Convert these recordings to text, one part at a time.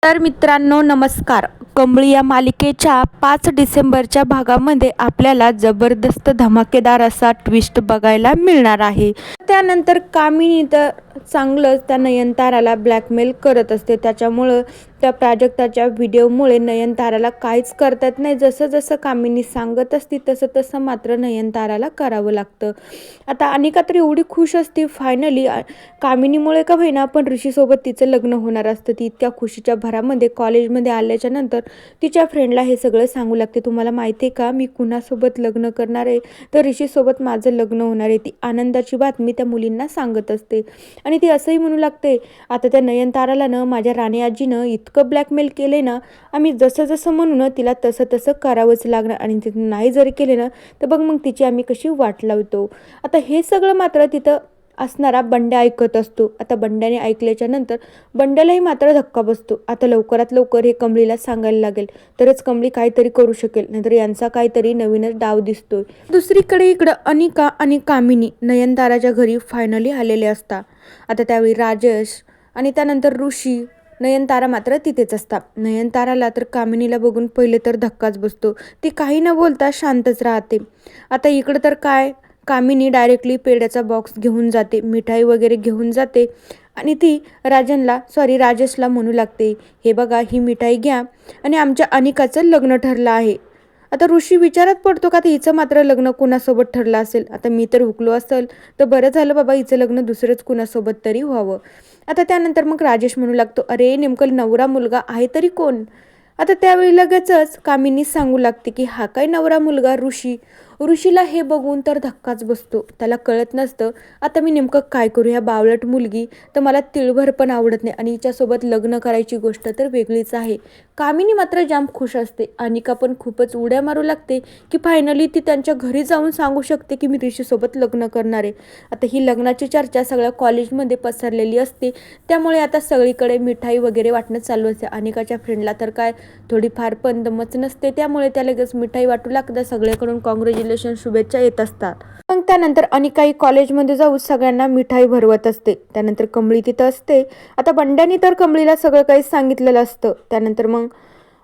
तर मित्रांनो नमस्कार. कंबळी या मालिकेच्या 5 डिसेंबरच्या भागामध्ये आपल्याला जबरदस्त धमाकेदार असा ट्विस्ट बघायला मिळणार आहे. त्यानंतर कामिनी तर चांगलंच त्या नयनताराला ब्लॅकमेल करत असते. त्याच्यामुळं त्या प्राजक्ताच्या व्हिडिओमुळे नयनताराला काहीच करता येत नाही. जसं जसं कामिनी सांगत असती तसं तसं मात्र नयनताराला करावं लागतं. आता अनिका तर एवढी खुश असते फायनली कामिनीमुळे का होईना पण ऋषीसोबत तिचं लग्न होणार असतं. ती इतक्या खुशीच्या भरामध्ये कॉलेजमध्ये आल्याच्या नंतर तिच्या फ्रेंडला हे सगळं सांगू लागते. तुम्हाला माहिती आहे का मी कुणासोबत लग्न करणार आहे? तर ऋषीसोबत माझं लग्न होणार आहे. ती आनंदाची बातमी त्या मुलींना सांगत असते आणि ती असंही म्हणू लागते आता त्या नयनताराला ना माझ्या राणी आजीनं इतकं ब्लॅकमेल केले ना आम्ही जसं जसं म्हणू ना तिला तसं तसं करावंच लागणार आणि ते नाही जरी केले ना तर बघ मग तिची आम्ही कशी वाट लावतो. आता हे सगळं मात्र तिथं असणारा बंड्या ऐकत असतो. आता बंड्याने ऐकल्याच्या नंतर बंड्यालाही मात्र धक्का बसतो. आता लवकरात लवकर हे कमळीला सांगायला लागेल तरच कमळी काहीतरी करू शकेल, नाहीतर यांचा काहीतरी नवीनच डाव दिसतोय. दुसरीकडे इकडं अनिका आणि कामिनी नयनताराच्या घरी फायनली आलेले असतात. आता त्यावेळी राजेश आणि त्यानंतर ऋषी नयनतारा मात्र तिथेच असतात. नयनताराला तर कामिनीला बघून पहिले तर धक्काच बसतो. ती काही न बोलता शांतच राहते. आता इकडं तर काय कामिनी डायरेक्टली पेड्याचा बॉक्स घेऊन जाते, मिठाई वगैरे घेऊन जाते आणि ती राजेशला म्हणू लागते हे बघा ही मिठाई घ्या आणि आमच्या अनिकाचं लग्न ठरलं आहे. आता ऋषी विचारात पडतो का हिचं मात्र लग्न कुणासोबत ठरलं असेल. आता मी तर हुकलो असेल तर बरं झालं बाबा हिचं लग्न दुसरंच कुणासोबत तरी व्हावं. आता त्यानंतर मग राजेश म्हणू लागतो अरे नेमकं नवरा मुलगा आहे तरी कोण? आता त्यावेळी लगेचच कामिनी सांगू लागते की हा काय नवरा मुलगा ऋषीला हे बघून तर धक्काच बसतो. त्याला कळत नसतं आता मी नेमकं काय करू. ह्या बावळट मुलगी तर मला तिळभर पण आवडत नाही आणि हिच्यासोबत लग्न करायची गोष्ट तर वेगळीच आहे. कामिनी मात्र जाम खुश असते. अनिका पण खूपच उड्या मारू लागते की फायनली ती त्यांच्या घरी जाऊन सांगू शकते की मी ऋषीसोबत लग्न करणार आहे. आता ही लग्नाची चर्चा सगळ्या कॉलेजमध्ये पसरलेली असते. त्यामुळे आता सगळीकडे मिठाई वगैरे वाटणं चालू असते. अनिकाच्या फ्रेंडला तर काय थोडीफार पण दमच नसते. त्यामुळे त्या लगेच मिठाई वाटू लागतात. सगळ्याकडून कॉंग्रॅच्युलेशन शुभेच्छा येत असतात. मग त्यानंतर अनिकाही कॉलेजमध्ये जाऊन सगळ्यांना मिठाई भरवत असते. त्यानंतर कमळी तिथं असते. आता बंड्यानी तर कमळीला सगळं काही सांगितलेलं असतं. त्यानंतर मग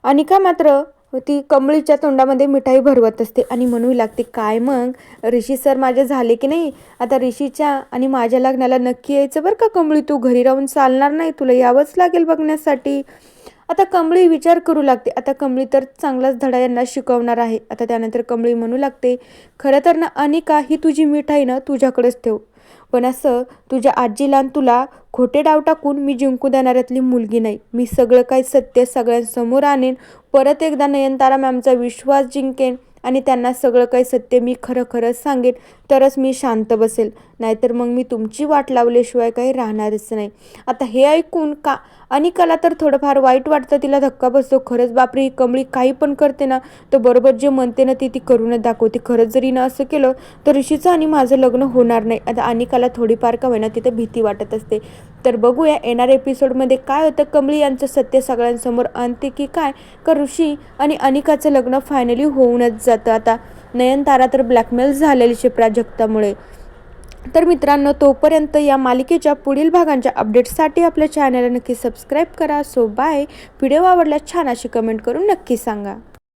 अनिका मात्र ती कमळीच्या तोंडामध्ये मिठाई भरवत असते आणि म्हणू लागते काय मग ऋषी सर माझे झाले की नाही? आता ऋषीच्या आणि माझ्या लग्नाला नक्की यायचं बरं का कमळी. तू घरी राहून चालणार नाही, तुला यावंच लागेल बघण्यासाठी. आता कमळी विचार करू लागते. आता कमळी तर चांगलाच धडा यांना शिकवणार आहे. आता त्यानंतर कमळी म्हणू लागते खरं तर ना अनिका ही तुझी मिठाई ना तुझ्याकडेच ठेव, पण असं तुझ्या आजीला तुला खोटे डाव टाकून मी जिंकू देणाऱ्यातली मुलगी नाही. मी सगळं काही सत्य सगळ्यांसमोर आणेन, परत एकदा नयनतारा मॅमचा विश्वास जिंकेन आणि त्यांना सगळं काही सत्य मी खरं सांगेन तरच मी शांत बसेल, नाहीतर मग मी तुमची वाट लावल्याशिवाय काही राहणारच नाही. आता हे ऐकून का अनिकाला तर थोडंफार वाईट वाटतं. तिला धक्का बसतो. खरंच बापरे ही कमळी काही पण करते ना तर बरोबर जे म्हणते ना ती करूनच दाखवते. खरंच जरी ना असं केलं तर ऋषीचं आणि माझं लग्न होणार नाही. आता अनिकाला थोडीफार का होईना तिथं भीती वाटत असते. तर बघूया येणाऱ्या एपिसोडमध्ये काय होतं. कमळी यांचं सत्य सगळ्यांसमोर आणते की काय, का ऋषी आणि अनिकाचं लग्न फायनली होऊनच जातं. आता नयनतारा तर ब्लॅकमेल झालेली प्राजक्तामुळे. तर मित्रांनो तोपर्यंत या मालिकेच्या पुढील भागांच्या अपडेट्ससाठी आपल्या चॅनलला नक्की सबस्क्राईब करा. So bye. व्हिडिओ आवडल्यास छान अशी कमेंट करून नक्की सांगा.